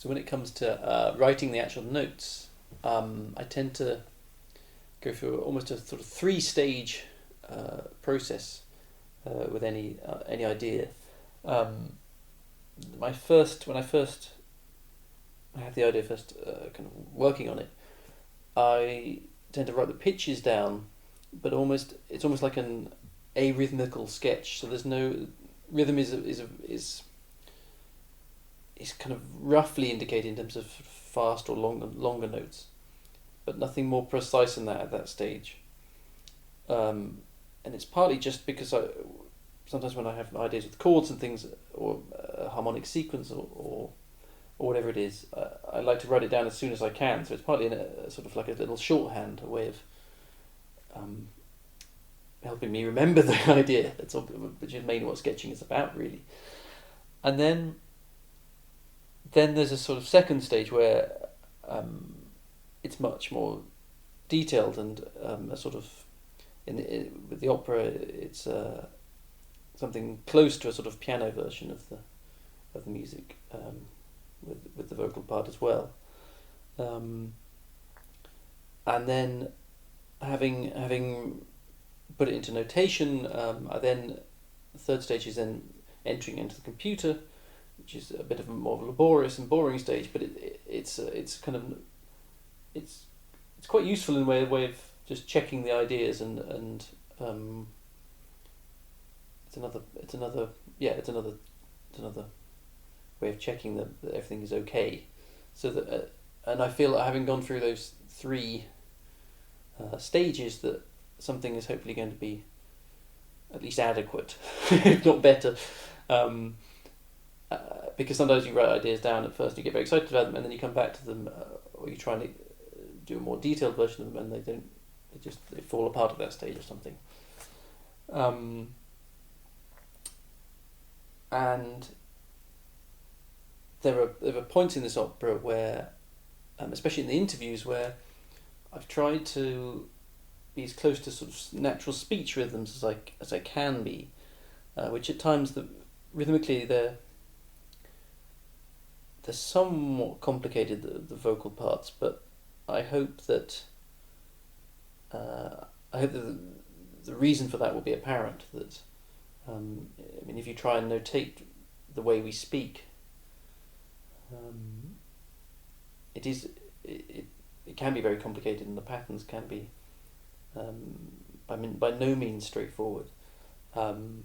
So when it comes to writing the actual notes, I tend to go through almost a sort of three-stage process with any idea. When I first had the idea kind of working on it, I tend to write the pitches down, but it's almost like an arrhythmical sketch. So there's no rhythm is kind of roughly indicated in terms of fast or longer notes, but nothing more precise than that at that stage. And it's partly just because sometimes when I have ideas with chords and things, or a harmonic sequence, or whatever it is, I like to write it down as soon as I can. So it's partly in a sort of like a little shorthand, a way of helping me remember the idea. Which is mainly what sketching is about, really. And then there's a sort of second stage where it's much more detailed, and a sort of with the opera, it's something close to a sort of piano version of the music, with the vocal part as well. And then having put it into notation, the third stage is then entering into the computer, which is a bit of a more laborious and boring stage, but it's quite useful in a way of just checking the ideas, and it's another way of checking that everything is okay. So that and I feel that having gone through those three stages, that something is hopefully going to be at least adequate, if not better. Because sometimes you write ideas down at first, you get very excited about them, and then you come back to them, or you try and do a more detailed version of them, and they fall apart at that stage or something. And there are points in this opera where, especially in the interviews, where I've tried to be as close to sort of natural speech rhythms as I can be, which at times rhythmically they're somewhat complicated, the vocal parts, but I hope that the reason for that will be apparent. That if you try and notate the way we speak, it can be very complicated, and the patterns can be by no means straightforward. And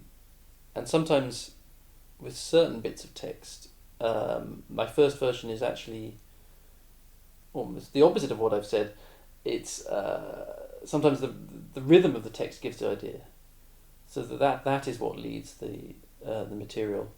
sometimes with certain bits of text, my first version is actually almost the opposite of what I've said. It's sometimes the rhythm of the text gives the idea, so that is what leads the material.